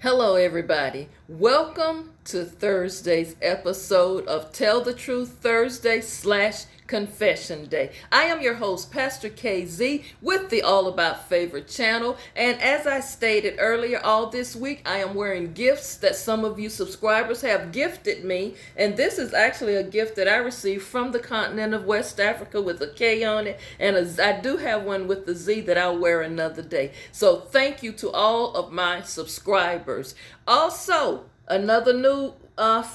Hello, everybody. Welcome to Thursday's episode of Tell the Truth Thursday / Confession Day. I am your host, Pastor KZ, with the All About Favorite channel. And as I stated earlier, all this week I am wearing gifts that some of you subscribers have gifted me. And this is actually a gift that I received from the continent of West Africa with a K on it. And I do have one with the Z that I'll wear another day. So thank you to all of my subscribers. Also, another new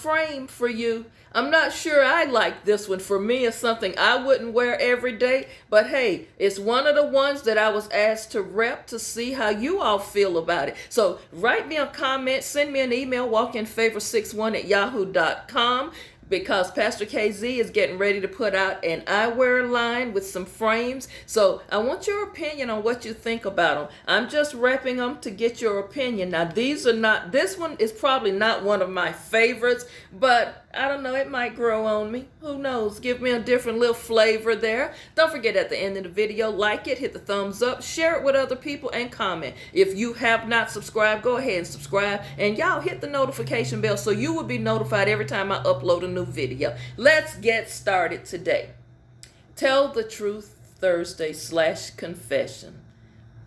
frame for you. I'm not sure I like this one. For me, it's something I wouldn't wear every day. But hey, it's one of the ones that I was asked to rep to see how you all feel about it. So write me a comment, send me an email, walkinfavor61@yahoo.com. Because Pastor KZ is getting ready to put out an eyewear line with some frames. So I want your opinion on what you think about them. I'm just wrapping them to get your opinion. Now, this one is probably not one of my favorites, but I don't know, it might grow on me. Who knows? Give me a different little flavor there. Don't forget at the end of the video, like it, hit the thumbs up, share it with other people, and comment. If you have not subscribed, go ahead and subscribe. And y'all hit the notification bell so you will be notified every time I upload a new video. Let's get started today. Tell the Truth Thursday / Confession.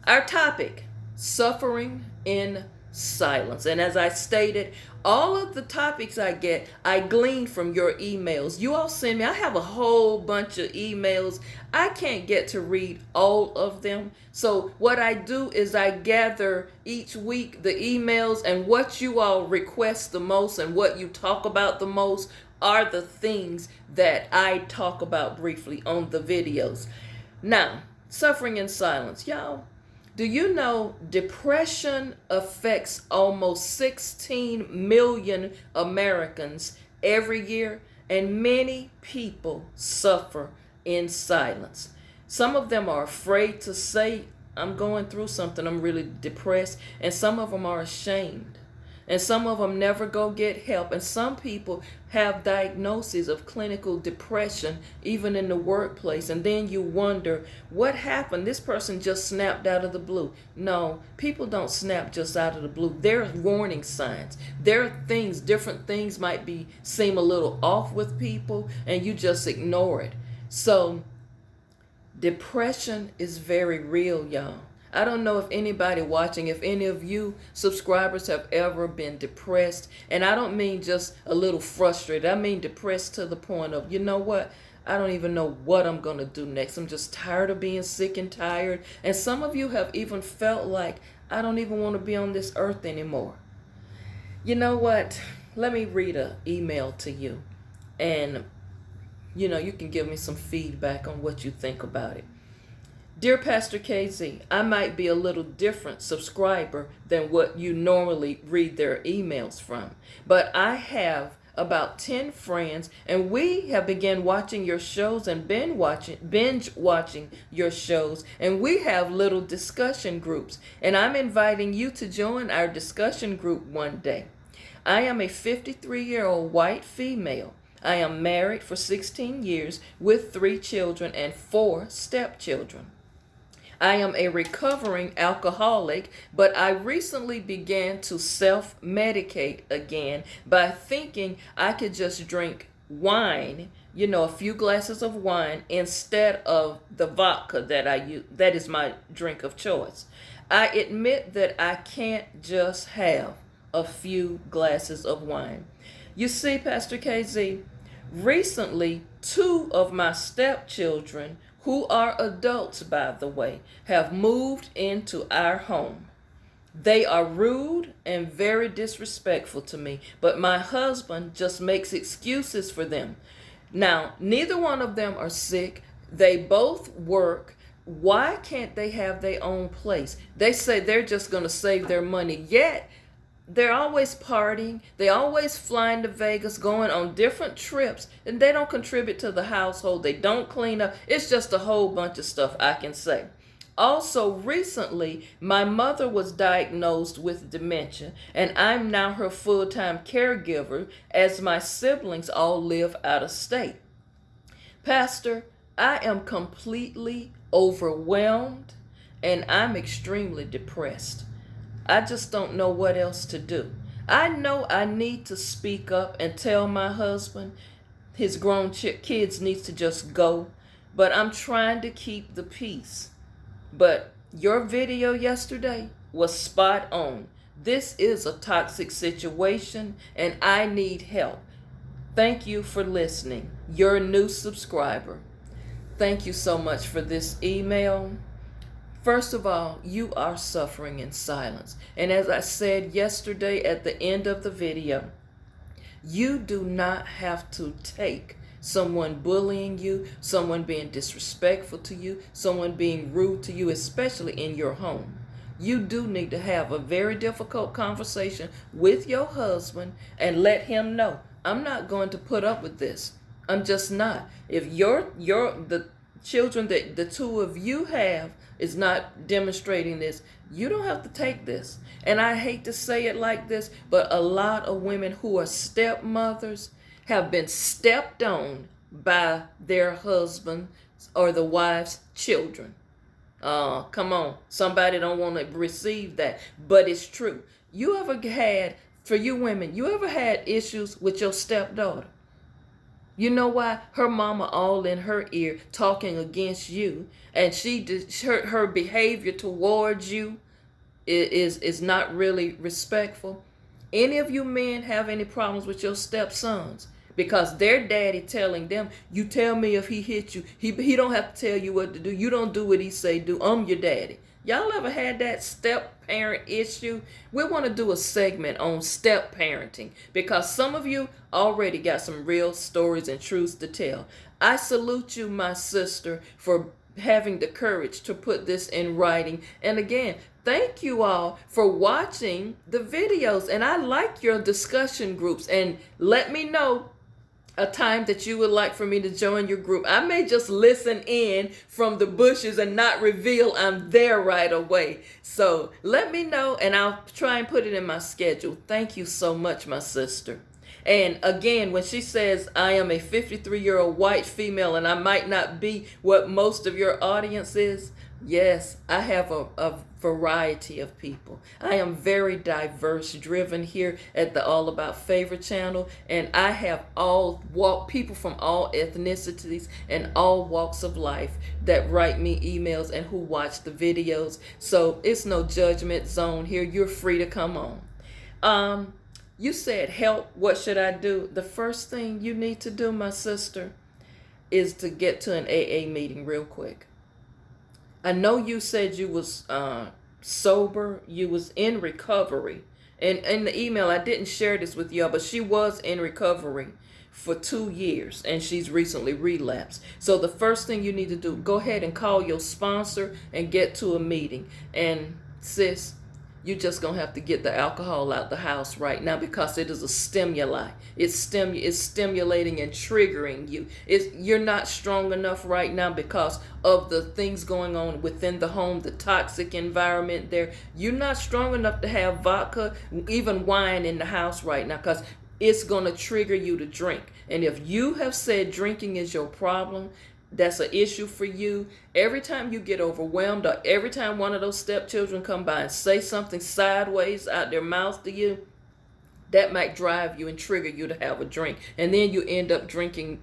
Our topic, suffering in silence. And as I stated, all of the topics I get, I glean from your emails. You all send me, I have a whole bunch of emails. I can't get to read all of them. So what I do is I gather each week the emails, and what you all request the most and what you talk about the most are the things that I talk about briefly on the videos. Now, suffering in silence. Y'all, do you know depression affects almost 16 million Americans every year, and many people suffer in silence? Some of them are afraid to say, I'm going through something, I'm really depressed, and some of them are ashamed. And some of them never go get help. And some people have diagnoses of clinical depression, even in the workplace. And then you wonder, what happened? This person just snapped out of the blue. No, people don't snap just out of the blue. There are warning signs. There are things, different things might seem a little off with people, and you just ignore it. So depression is very real, y'all. I don't know if anybody watching, if any of you subscribers have ever been depressed. And I don't mean just a little frustrated. I mean depressed to the point of, you know what? I don't even know what I'm going to do next. I'm just tired of being sick and tired. And some of you have even felt like, I don't even want to be on this earth anymore. You know what? Let me read an email to you. And, you can give me some feedback on what you think about it. Dear Pastor KZ, I might be a little different subscriber than what you normally read their emails from, but I have about 10 friends, and we have begun watching your shows and binge watching your shows, and we have little discussion groups, and I'm inviting you to join our discussion group one day. I am a 53-year-old white female. I am married for 16 years with 3 children and 4 stepchildren. I am a recovering alcoholic, but I recently began to self-medicate again by thinking I could just drink wine, a few glasses of wine instead of the vodka that I use. That is my drink of choice. I admit that I can't just have a few glasses of wine. You see, Pastor KZ, recently 2 of my stepchildren, who are adults, by the way, have moved into our home. They are rude and very disrespectful to me, but my husband just makes excuses for them. Now, neither one of them are sick. They both work. Why can't they have their own place? They say they're just going to save their money, yet they're always partying. They always flying to Vegas, going on different trips, and they don't contribute to the household. They don't clean up. It's just a whole bunch of stuff I can say. Also, recently, my mother was diagnosed with dementia, and I'm now her full-time caregiver as my siblings all live out of state. Pastor, I am completely overwhelmed, and I'm extremely depressed. I just don't know what else to do. I know I need to speak up and tell my husband his grown kids needs to just go, but I'm trying to keep the peace. But your video yesterday was spot on. This is a toxic situation and I need help. Thank you for listening. Your new subscriber. Thank you so much for this email. First of all, you are suffering in silence. And as I said yesterday at the end of the video, you do not have to take someone bullying you, someone being disrespectful to you, someone being rude to you, especially in your home. You do need to have a very difficult conversation with your husband and let him know, I'm not going to put up with this. I'm just not. If the children that the two of you have is not demonstrating this, you don't have to take this. And I hate to say it like this, but a lot of women who are stepmothers have been stepped on by their husbands or the wife's children. Come on, somebody don't want to receive that, but it's true. For you women, you ever had issues with your stepdaughter? You know why? Her mama all in her ear talking against you, and her behavior towards you is not really respectful. Any of you men have any problems with your stepsons? Because their daddy telling them, you tell me if he hit you. He don't have to tell you what to do. You don't do what he say do. I'm your daddy. Y'all ever had that step parent issue? We want to do a segment on step parenting because some of you already got some real stories and truths to tell. I salute you, my sister, for having the courage to put this in writing. And again, thank you all for watching the videos. And I like your discussion groups. And let me know a time that you would like for me to join your group. I may just listen in from the bushes and not reveal I'm there right away. So let me know and I'll try and put it in my schedule. Thank you so much, my sister. And again, when she says I am a 53-year-old white female and I might not be what most of your audience is, yes, I have a variety of people. I am very diverse driven here at the All About Favor channel, and I have people from all ethnicities and all walks of life that write me emails and who watch the videos. So it's no judgment zone here. You're free to come on. You said help. What should I do? The first thing you need to do, my sister, is to get to an AA meeting real quick. I know you said you was sober, you was in recovery. And in the email, I didn't share this with y'all, but she was in recovery for 2 years and she's recently relapsed. So the first thing you need to do, go ahead and call your sponsor and get to a meeting. And sis, you just gonna have to get the alcohol out the house right now because it is a stimuli. It's stimulating and triggering you. You're not strong enough right now because of the things going on within the home, the toxic environment there. You're not strong enough to have vodka, even wine in the house right now because it's gonna trigger you to drink. And if you have said drinking is your problem, that's an issue for you. Every time you get overwhelmed or every time one of those stepchildren come by and say something sideways out their mouth to you, that might drive you and trigger you to have a drink. And then you end up drinking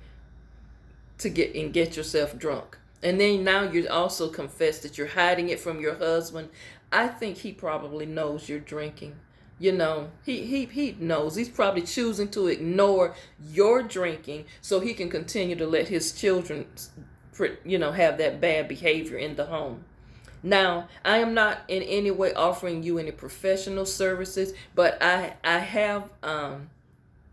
to get yourself drunk. And then now you also confess that you're hiding it from your husband. I think he probably knows you're drinking. You know, he knows. He's probably choosing to ignore your drinking so he can continue to let his children, have that bad behavior in the home. Now, I am not in any way offering you any professional services, but I have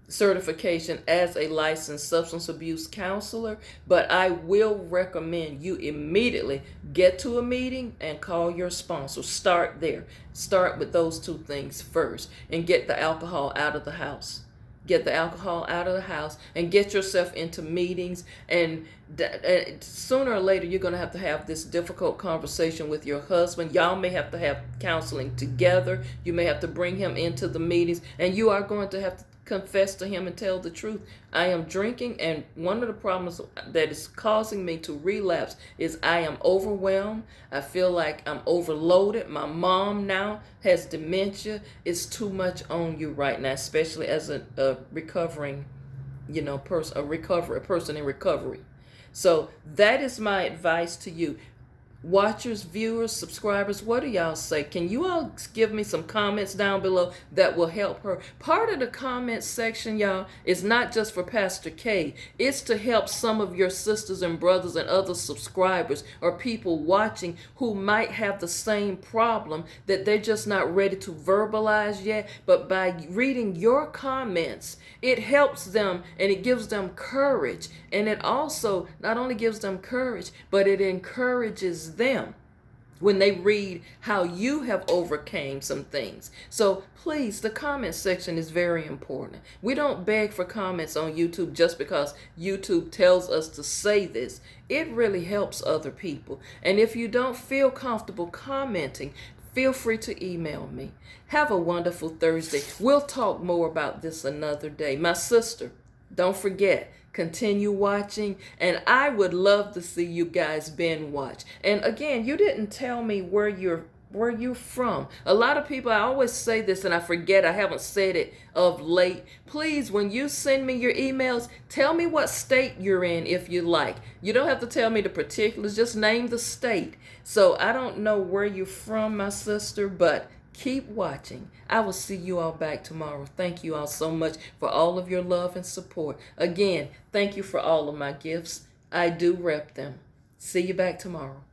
certification as a licensed substance abuse counselor, but I will recommend you immediately get to a meeting and call your sponsor. Start there. Start with those two things first and get the alcohol out of the house. Get the alcohol out of the house and get yourself into meetings. And sooner or later, you're going to have this difficult conversation with your husband. Y'all may have to have counseling together. You may have to bring him into the meetings, and you are going to have to confess to him and tell the truth. I am drinking, and one of the problems that is causing me to relapse is I am overwhelmed. I feel like I'm overloaded. My mom now has dementia. It's too much on you right now, especially as a recovering, person, a person in recovery. So that is my advice to you. Watchers, viewers, subscribers, what do y'all say? Can you all give me some comments down below that will help her? Part of the comment section, y'all, is not just for Pastor K. It's to help some of your sisters and brothers and other subscribers or people watching who might have the same problem that they're just not ready to verbalize yet. But by reading your comments, it helps them and it gives them courage. And it also not only gives them courage, but it encourages them when they read how you have overcame some things. So please, the comment section is very important. We don't beg for comments on YouTube just because YouTube tells us to say this. It really helps other people. And if you don't feel comfortable commenting, feel free to email me. Have a wonderful Thursday. We'll talk more about this another day. My sister, don't forget, continue watching, and I would love to see you guys binge watch. And again, you didn't tell me where you're from. A lot of people, I always say this and I forget, I haven't said it of late. Please, when you send me your emails, tell me what state you're in if you like. You don't have to tell me the particulars, just name the state. So I don't know where you're from, my sister, but keep watching. I will see you all back tomorrow. Thank you all so much for all of your love and support. Again, thank you for all of my gifts. I do rep them. See you back tomorrow.